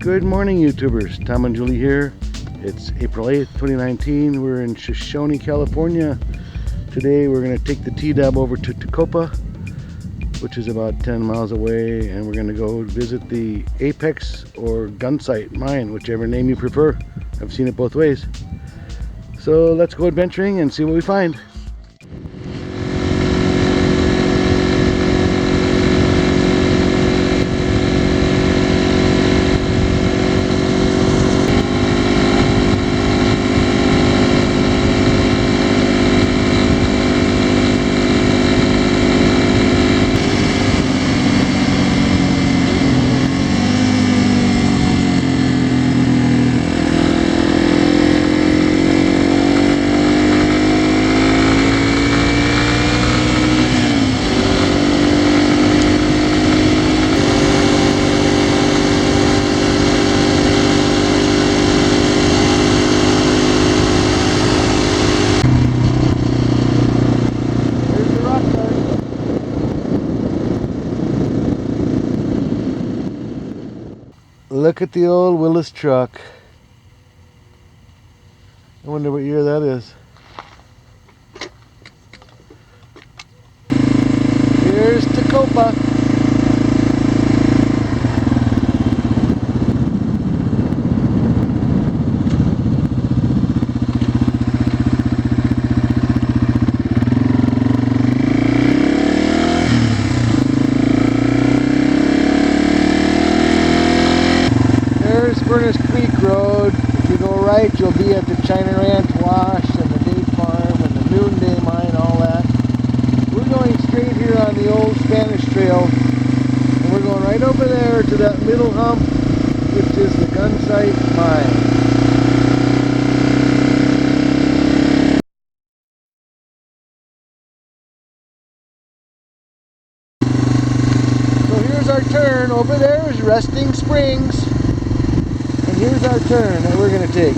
Good morning, YouTubers. Tom and Julie here. It's April 8th, 2019. We're in Shoshone, California. Today we're going to take the T-Dub over to Tecopa, which is about 10 miles away, and we're going to go visit the Apex or Gunsite Mine, whichever name you prefer. I've seen it both ways. So let's go adventuring and see what we find. Look at the old Willis truck. I wonder what year that is. Here's Tecopa. Furnace Creek Road. If you go right, you'll be at the China Ranch Wash and the Day Farm and the Noonday Mine, all that. We're going straight here on the old Spanish Trail, and we're going right over there to that middle hump, which is the Gunsite Mine. So here's our turn. Over there is Resting Springs. Here's our turn that we're going to take.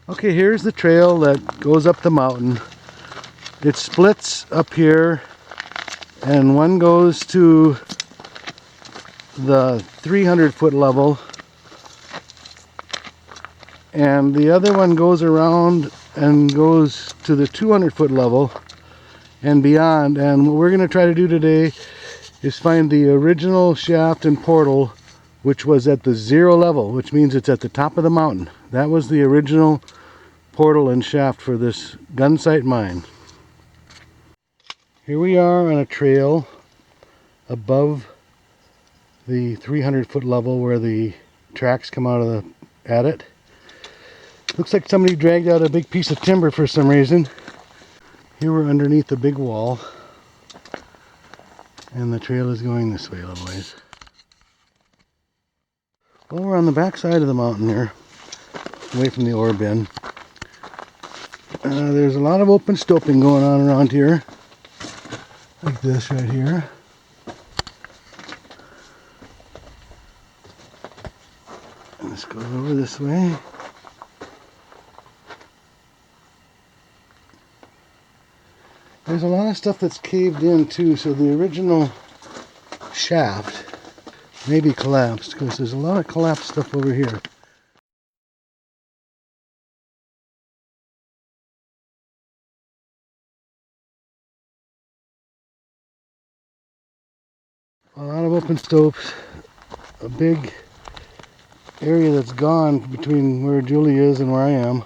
Okay, here's the trail that goes up the mountain. It splits up here, and one goes to the 300-foot level, and the other one goes around and goes to the 200-foot level and beyond. And what we're going to try to do today is find the original shaft and portal, which was at the 0 level, which means it's at the top of the mountain. That was the original portal and shaft for this Gunsite mine. Here we are on a trail above the 300-foot level where the tracks come out of at it. Looks like somebody dragged out a big piece of timber for some reason. Here we're underneath the big wall, and the trail is going this way a little ways. Well, we're on the back side of the mountain here, away from the ore bin. There's a lot of open stoping going on around here, like this right here. And this goes over this way. There's a lot of stuff that's caved in too, so the original shaft may be collapsed, because there's a lot of collapsed stuff over here. A lot of open stopes, a big area that's gone between where Julie is and where I am.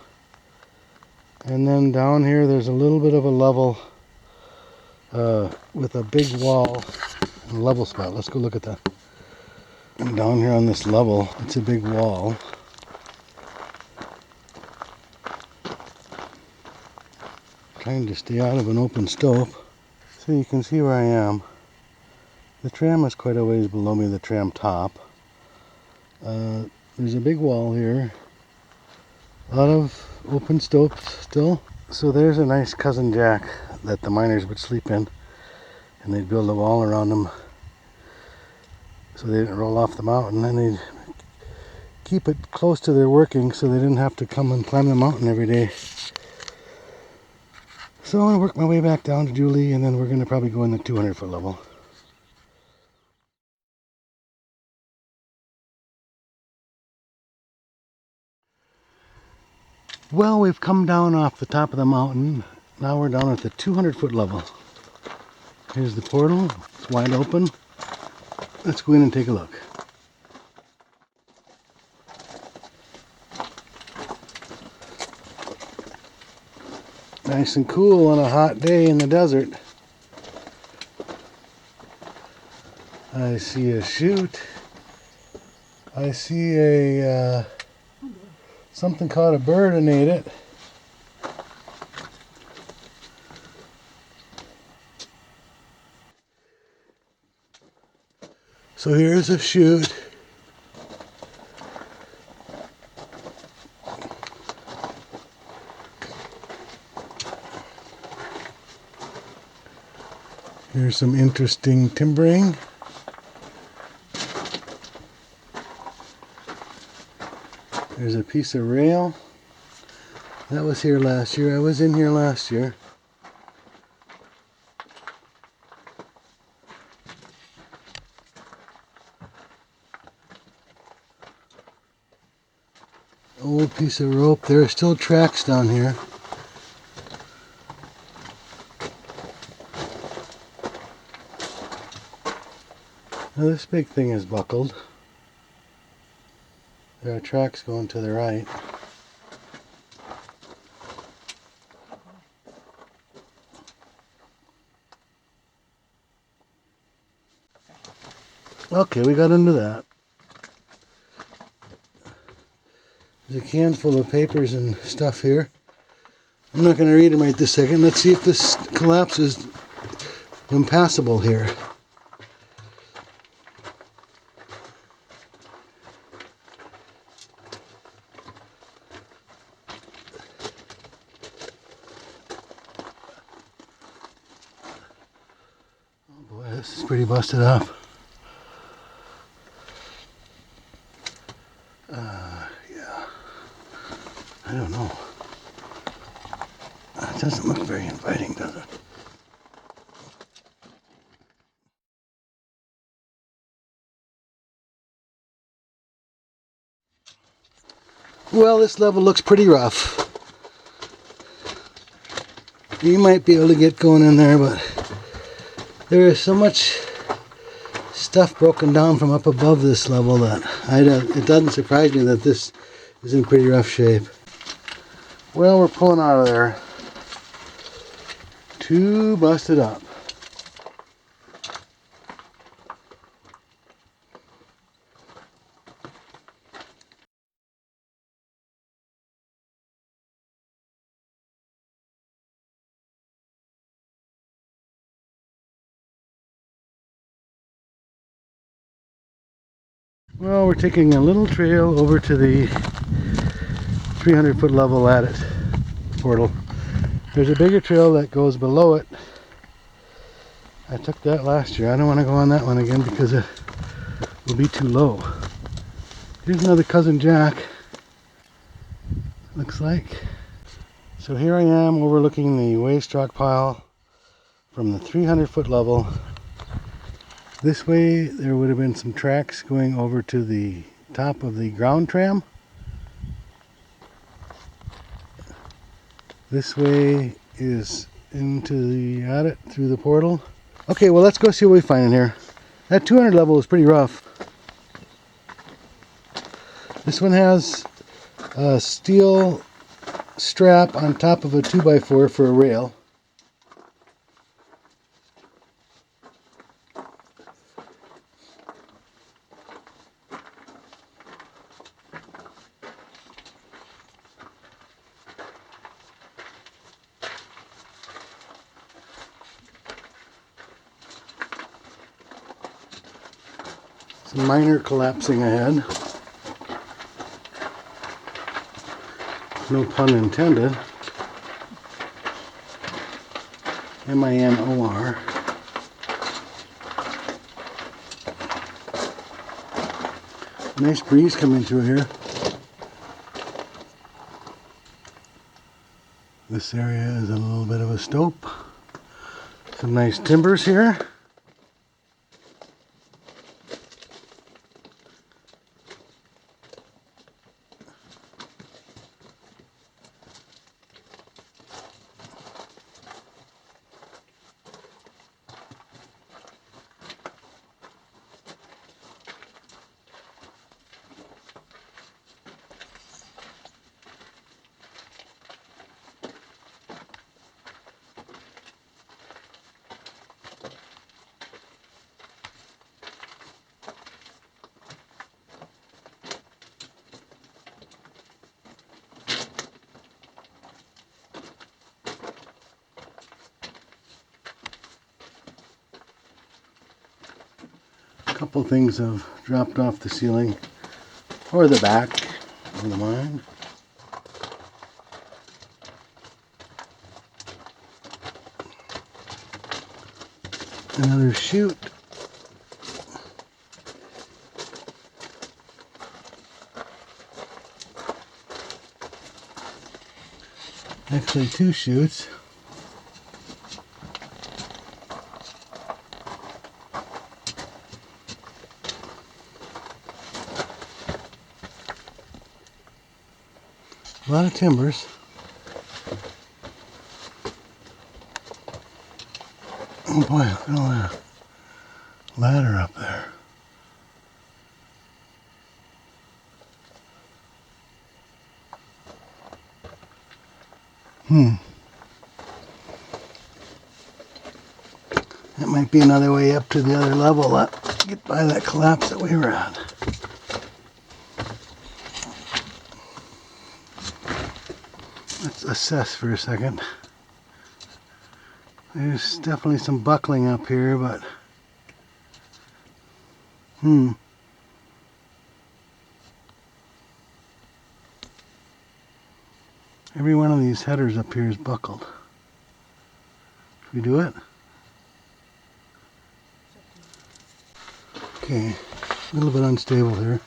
And then down here there's a little bit of a level with a big wall, a level spot. Let's go look at that. And down here on this level, it's a big wall. Trying to stay out of an open stope. So you can see where I am. The tram is quite a ways below me, the tram top. There's a big wall here. A lot of open stopes still. So there's a nice cousin jack that the miners would sleep in. And they'd build a wall around them so they didn't roll off the mountain. And they'd keep it close to their working so they didn't have to come and climb the mountain every day. So I'm going to work my way back down to Julie, and then we're going to probably go in the 200-foot level. Well, we've come down off the top of the mountain. Now we're down at the 200-foot level. Here's the portal. It's wide open. Let's go in and take a look. Nice and cool on a hot day in the desert. I see a chute. I see a something caught a bird and ate it. So here's a chute. Here's some interesting timbering. There's a piece of rail. That was here last year. I was in here last year. Old piece of rope. There are still tracks down here. Now this big thing is buckled. There are tracks going to the right. Okay, we got into that. There's a can full of papers and stuff here. I'm not going to read them right this second. Let's see if this collapses impassable here. This is pretty busted up. Yeah. I don't know. It doesn't look very inviting, does it? Well, this level looks pretty rough. You might be able to get going in there, but there is so much stuff broken down from up above this level that it doesn't surprise me that this is in pretty rough shape. Well, we're pulling out of there. Too busted up. Well, we're taking a little trail over to the 300-foot level at it portal. There's a bigger trail that goes below it. I took that last year. I don't want to go on that one again because it will be too low. Here's another cousin jack. Looks like. So here I am overlooking the waste rock pile from the 300-foot level. This way there would have been some tracks going over to the top of the ground tram. This way is into the adit through the portal. Okay, well let's go see what we find in here. That 200 level is pretty rough. This one has steel strap on top of a 2x4 for a rail. Some minor collapsing ahead. No pun intended. M-I-N-O-R. Nice breeze coming through here. This area is a little bit of a stope. Some nice timbers here. A couple things have dropped off the ceiling or the back of the mine. Another chute. Actually, two chutes. A lot of timbers. Oh boy, look at all that ladder up there. That might be another way up to the other level to get by that collapse that we were at. Let's assess for a second. There's definitely some buckling up here, but every one of these headers up here is buckled. Should we do it? Okay, a little bit unstable here.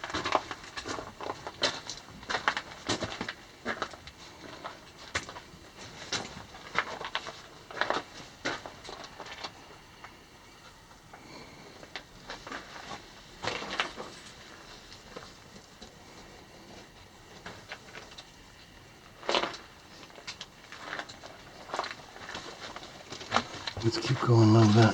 Let's keep going a little bit.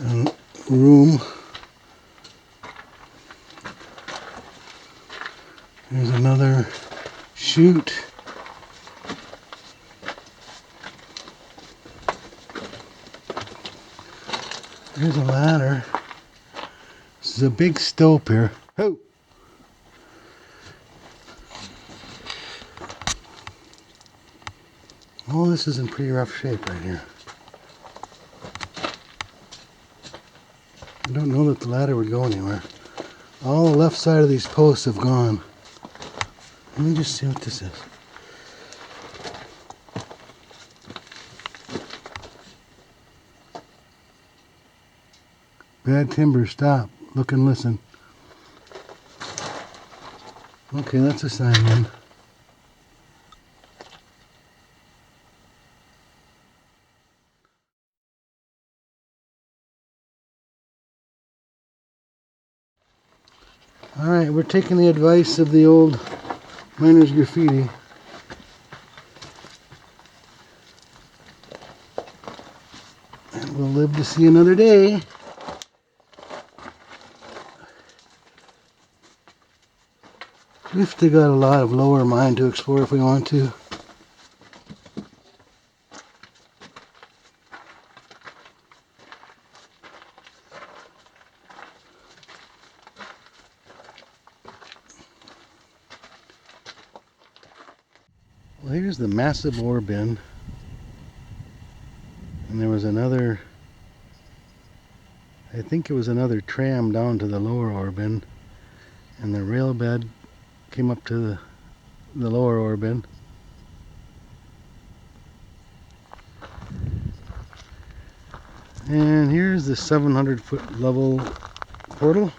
And room. There's another chute. Here's a ladder. This is a big stope here. Oh! All this is in pretty rough shape right here. I don't know that the ladder would go anywhere. All the left side of these posts have gone. Let me just see what this is. Bad timber, stop. Look and listen. Okay, that's a sign then. Alright, we're taking the advice of the old miner's graffiti. And we'll live to see another day. We've still got a lot of lower mine to explore if we want to. Well, here's the massive ore bin. And there was another, I think it was another tram down to the lower ore bin. And the rail bed came up to the lower ore bin. And here's the 700-foot level portal.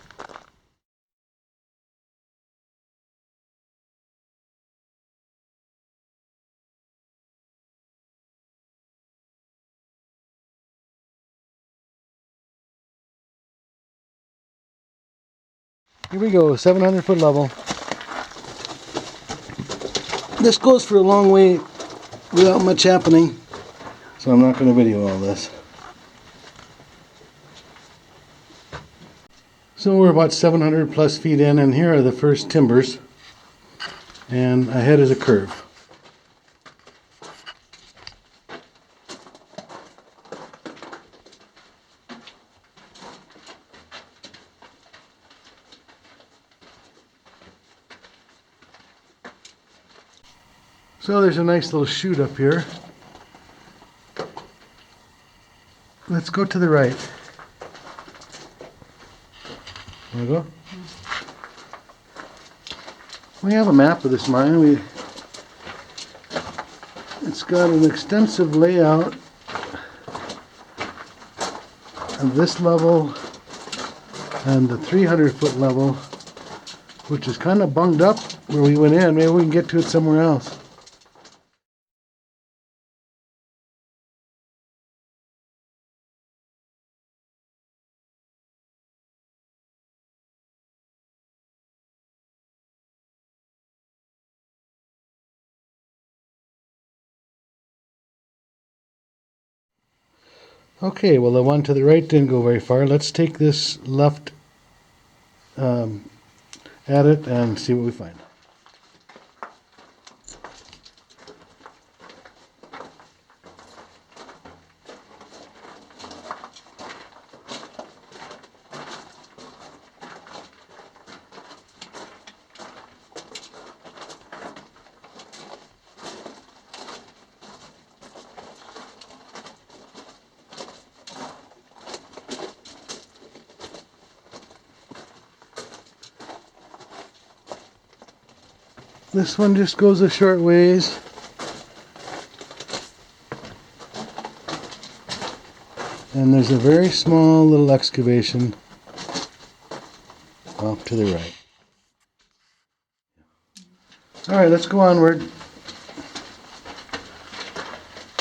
Here we go, 700-foot level. This goes for a long way without much happening, so I'm not going to video all this. So we're about 700 plus feet in, and here are the first timbers, and ahead is a curve. So there's a nice little chute up here. Let's go to the right. Want to go? We have a map of this mine. It's got an extensive layout of this level and the 300-foot level, which is kind of bunged up where we went in. Maybe we can get to it somewhere else. Okay, well the one to the right didn't go very far. Let's take this left at it and see what we find. This one just goes a short ways. And there's a very small little excavation off to the right. Alright, let's go onward.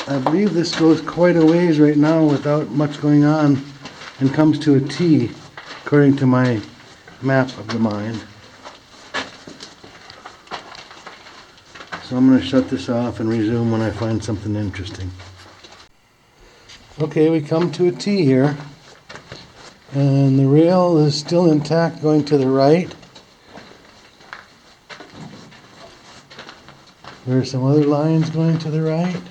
I believe this goes quite a ways right now without much going on and comes to a T according to my map of the mine. So I'm going to shut this off and resume when I find something interesting. Okay, we come to a T here, and the rail is still intact going to the right. There are some other lines going to the right.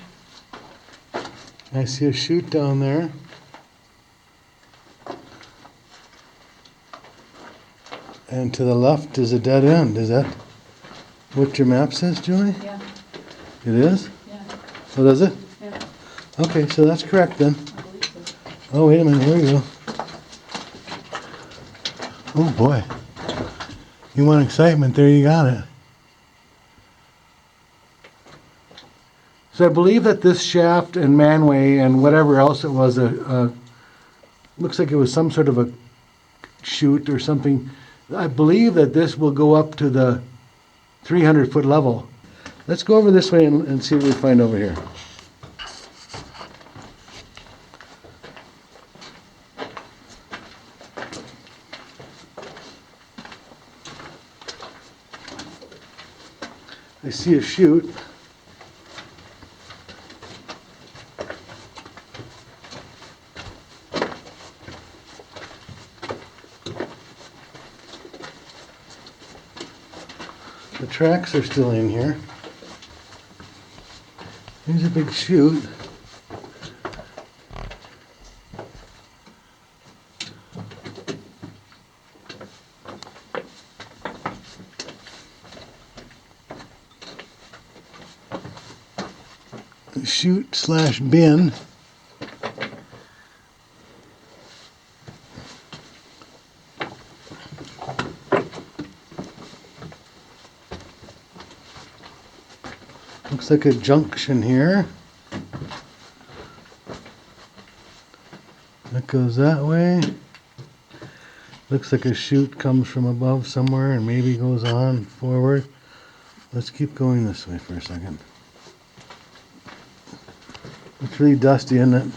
I see a chute down there. And to the left is a dead end. Is that what your map says, Julie? Yeah. It is? Yeah. Oh, does it? Yeah. Okay, so that's correct then. I believe so. Oh, wait a minute, here we go. Oh boy. You want excitement, there you got it. So I believe that this shaft and manway and whatever else it was, looks like it was some sort of a chute or something. I believe that this will go up to the 300-foot level. Let's go over this way and see what we find over here. I see a chute. The tracks are still in here. Here's a big chute. Chute slash bin. Looks like a junction here. That goes that way. Looks like a chute comes from above somewhere and maybe goes on forward. Let's keep going this way for a second. It's really dusty, isn't it?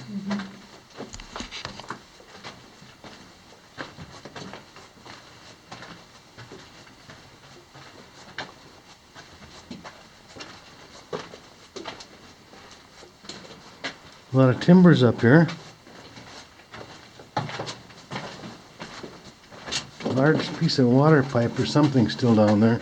A lot of timbers up here. A large piece of water pipe or something still down there.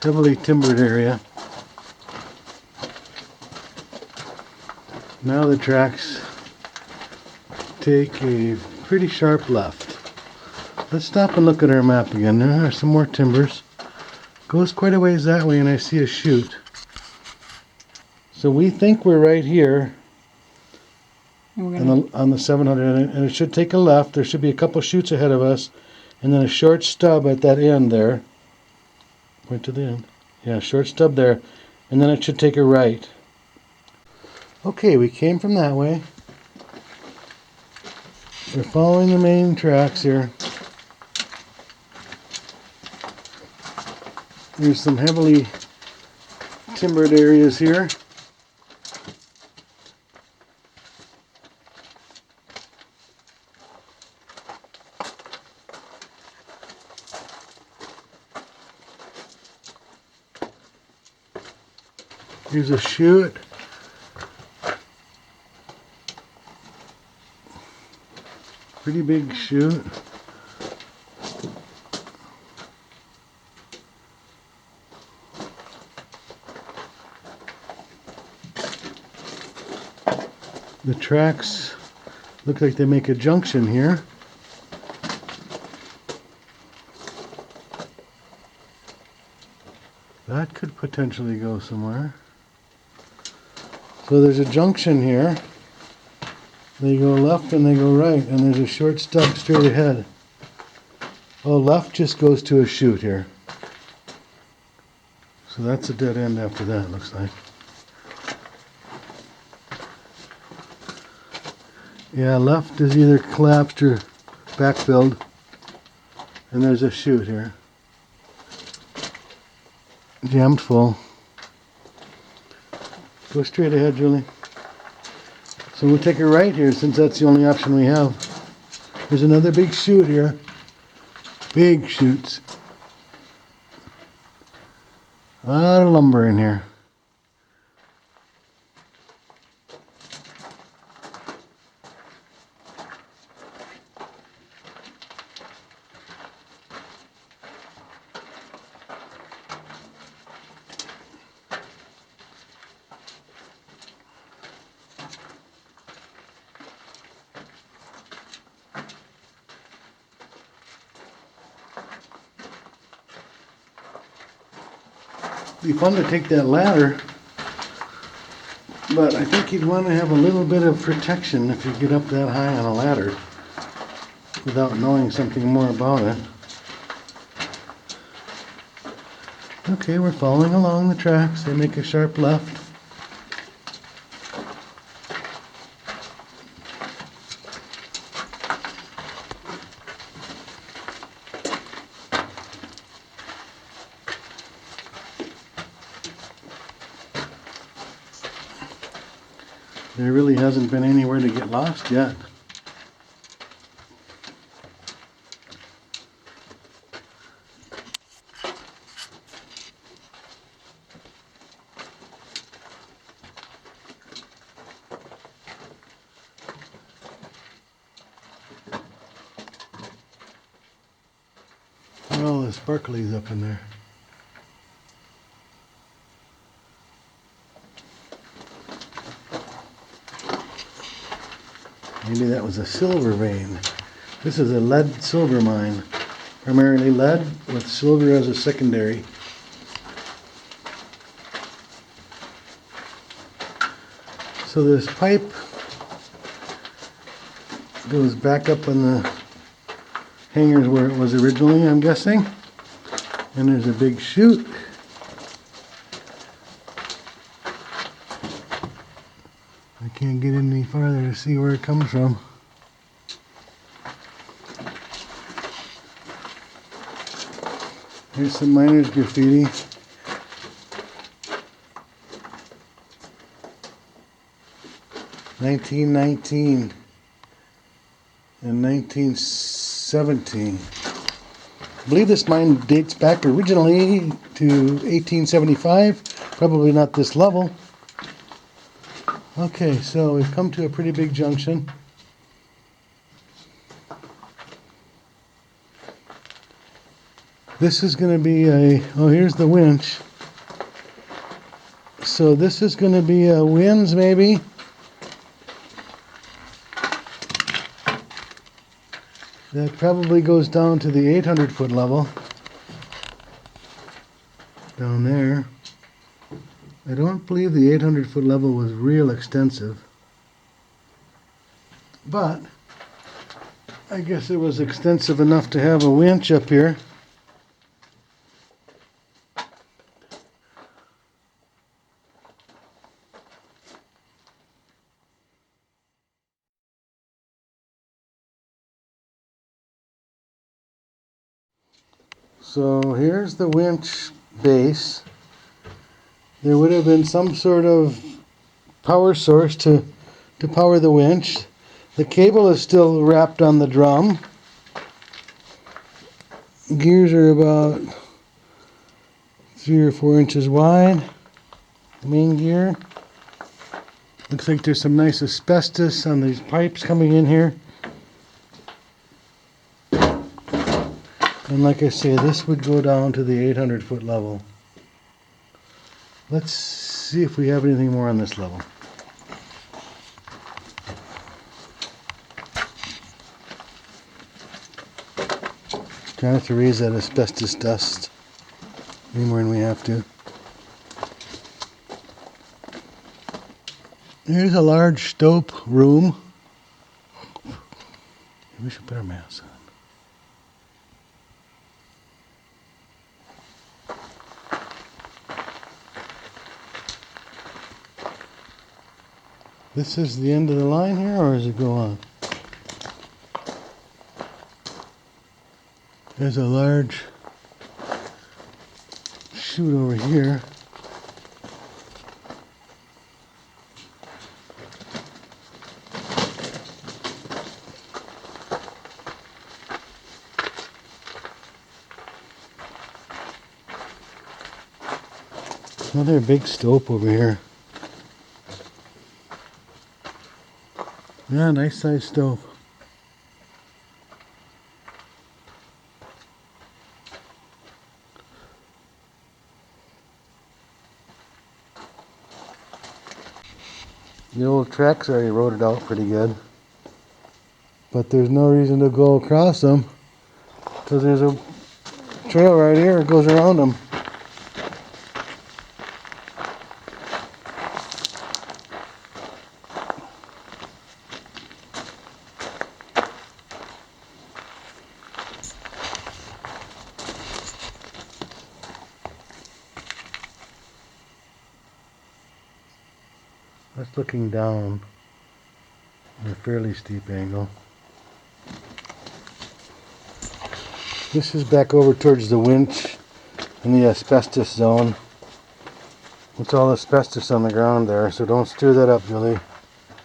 Heavily timbered area. Now the tracks take a pretty sharp left. Let's stop and look at our map again. There are some more timbers. Goes quite a ways that way and I see a chute. So we think we're right here on the 700 and it should take a left. There should be a couple chutes ahead of us and then a short stub at that end there. Point to the end. Yeah, short stub there. And then it should take a right. Okay, we came from that way. We're following the main tracks here. There's some heavily timbered areas here. Here's a chute. Pretty big chute. The tracks look like they make a junction here. That could potentially go somewhere. So there's a junction here. They go left and they go right, and there's a short stub straight ahead. Oh, left just goes to a chute here. So that's a dead end after that, looks like. Yeah, left is either collapsed or backfilled. And there's a chute here. Jammed full. Go straight ahead, Julie. So we'll take a right here since that's the only option we have. There's another big chute here. Big chutes. A lot of lumber in here. It'd be fun to take that ladder, but I think you'd want to have a little bit of protection if you get up that high on a ladder without knowing something more about it. Okay, we're following along the tracks. They make a sharp left. There really hasn't been anywhere to get lost yet. all the sparklies up in there. Maybe that was a silver vein. This is a lead silver mine. Primarily lead with silver as a secondary. So this pipe goes back up in the hangars where it was originally, I'm guessing. And there's a big chute. I can't get any farther to see where it comes from. Here's some miners' graffiti. (1919) and 1917. I believe this mine dates back originally to 1875. Probably not this level. Okay, so we've come to a pretty big junction. This is going to be a, oh, here's the winch. So this is going to be a winds maybe. That probably goes down to the 800-foot level. Down there. I don't believe the 800-foot level was real extensive. But I guess it was extensive enough to have a winch up here. So here's the winch base. There would have been some sort of power source to power the winch. The cable is still wrapped on the drum. Gears are about 3 or 4 inches wide. Main gear. Looks like there's some nice asbestos on these pipes coming in here. And like I say, this would go down to the 800-foot level. Let's see if we have anything more on this level. Try not to raise that asbestos dust any more than we have to. Here's a large stope room. Maybe we should put our masks on. This is the end of the line here, or does it go on? There's a large chute over here. Another big stope over here. Yeah, nice size stove. The old tracks are eroded out pretty good. But there's no reason to go across them, because there's a trail right here that goes around them. That's looking down at a fairly steep angle. This is back over towards the winch in the asbestos zone. It's all asbestos on the ground there, so don't stir that up, Julie.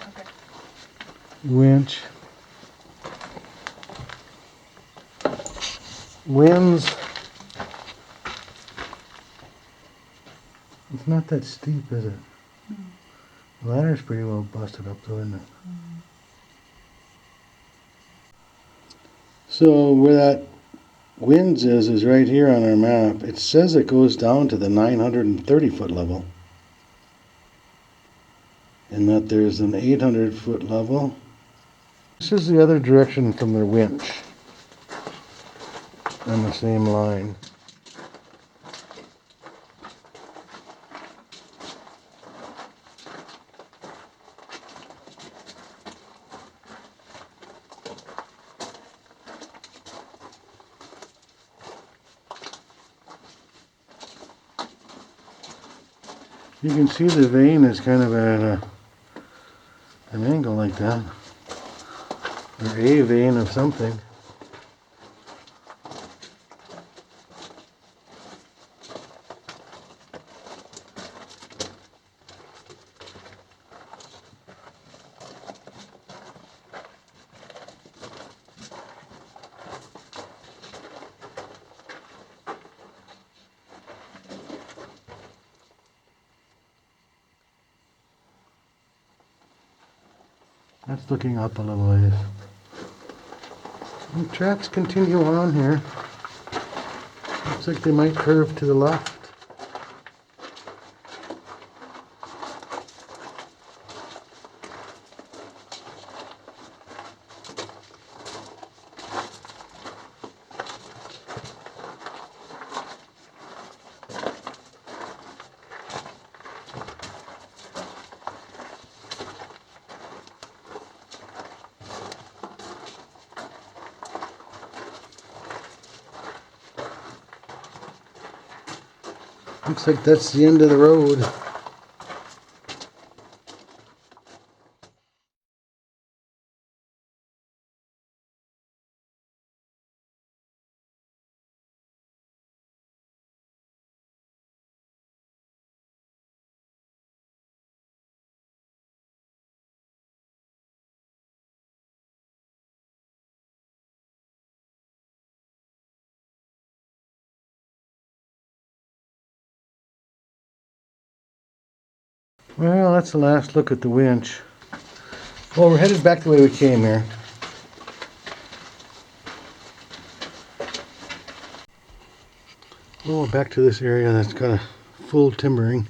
Okay. Winch. Winds. It's not that steep, is it? The ladder's pretty well busted up though, isn't it? So where that Winds is right here on our map. It says it goes down to the 930-foot level, and that there's an 800-foot level. This is the other direction from the winch on the same line. You can see the vein is kind of at an angle like that, or a vein of something. That's looking up a little ways. The tracks continue on here. Looks like they might curve to the left. Looks like that's the end of the road. Well, that's the last look at the winch. Well, we're headed back the way we came here. Well, we're back to this area that's got a full timbering.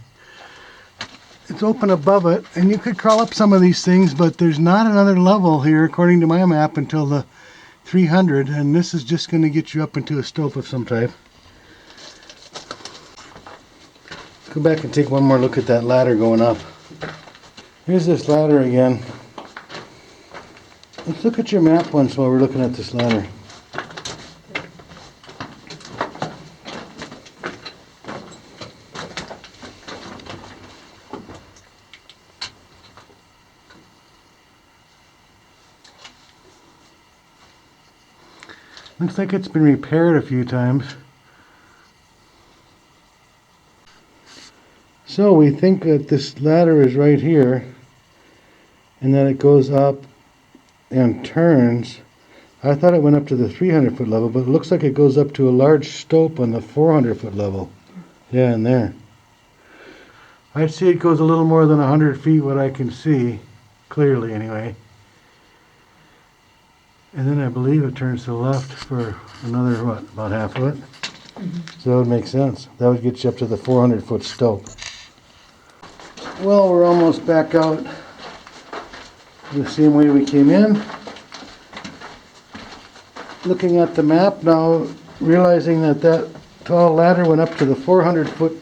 It's open above it, and you could crawl up some of these things, but there's not another level here, according to my map, until the 300, and this is just going to get you up into a stope of some type. Go back and take one more look at that ladder going up. Here's this ladder again. Let's look at your map once while we're looking at this ladder. Looks like it's been repaired a few times. So we think that this ladder is right here, and that it goes up and turns. I thought it went up to the 300-foot level, but it looks like it goes up to a large stope on the 400-foot level. Yeah, in there. I'd say it goes a little more than 100 feet, what I can see, clearly anyway. And then I believe it turns to the left for another, what, about half of it? So that would make sense. That would get you up to the 400-foot stope. Well, we're almost back out the same way we came in. Looking at the map now, realizing that that tall ladder went up to the 400-foot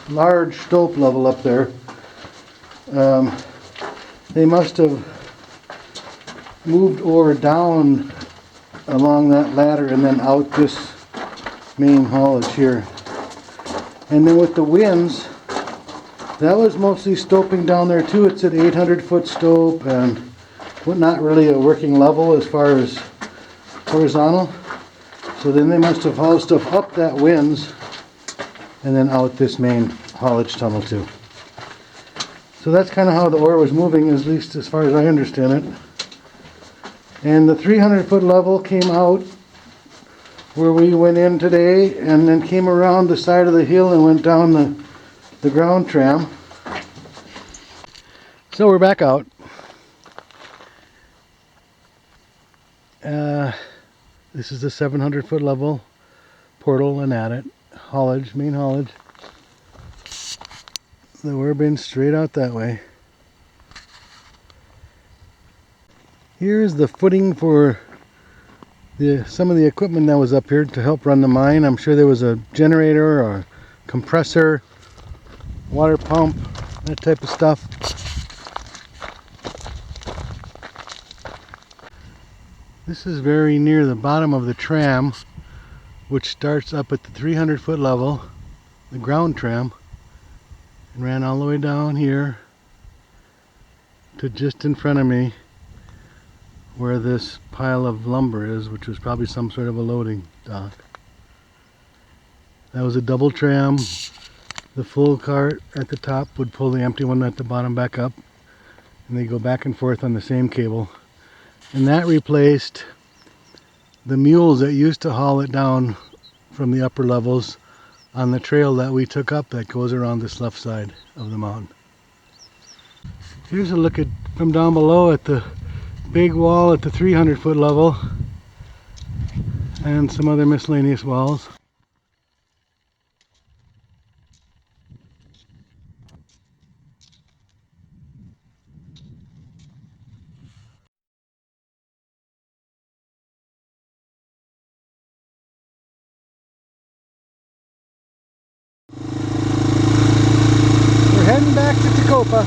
large stope level up there. They must have moved ore down along that ladder and then out this main haulage here. And then with the winds, that was mostly stoping down there too. It's an 800-foot stope and not really a working level as far as horizontal. So then they must have hauled stuff up that winds and then out this main haulage tunnel too. So that's kind of how the ore was moving, at least as far as I understand it. And the 300-foot level came out where we went in today, and then came around the side of the hill and went down the ground tram. So we're back out. This is the 700-foot level. portal and at it. Haulage, main haulage. The ore bin straight out that way. Here's the footing for some of the equipment that was up here to help run the mine. I'm sure there was a generator or a compressor, water pump, that type of stuff. This is very near the bottom of the tram, which starts up at the 300-foot level, the ground tram, and ran all the way down here to just in front of me where this pile of lumber is, which was probably some sort of a loading dock. That was a double tram. The full cart at the top would pull the empty one at the bottom back up, and they go back and forth on the same cable. And that replaced the mules that used to haul it down from the upper levels on the trail that we took up that goes around this left side of the mountain. Here's a look at from down below at the big wall at the 300-foot level and some other miscellaneous walls. We're heading back to Tecopa.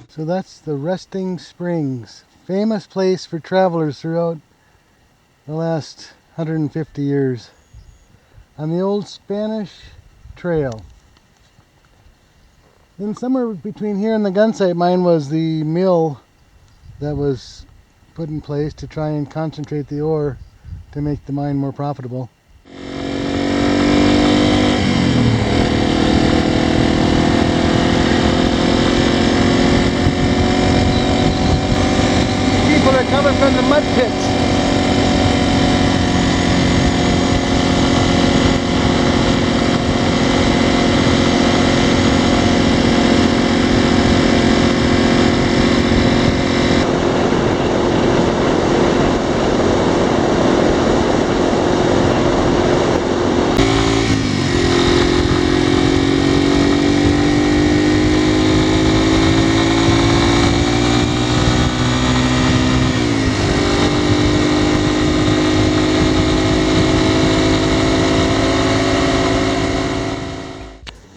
So that's the Resting Springs, famous place for travelers throughout the last 150 years on the old Spanish Trail. Then somewhere between here and the Gunsite mine was the mill that was put in place to try and concentrate the ore to make the mine more profitable. People are coming from the mud pits.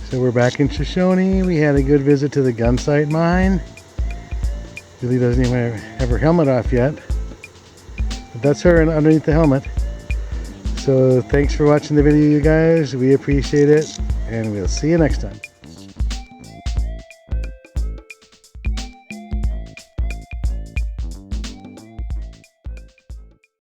So we're back in Shoshone. We had a good visit to the Gunsite Mine. Julie doesn't even have her helmet off yet. But that's her underneath the helmet. So thanks for watching the video, you guys. We appreciate it. And we'll see you next time.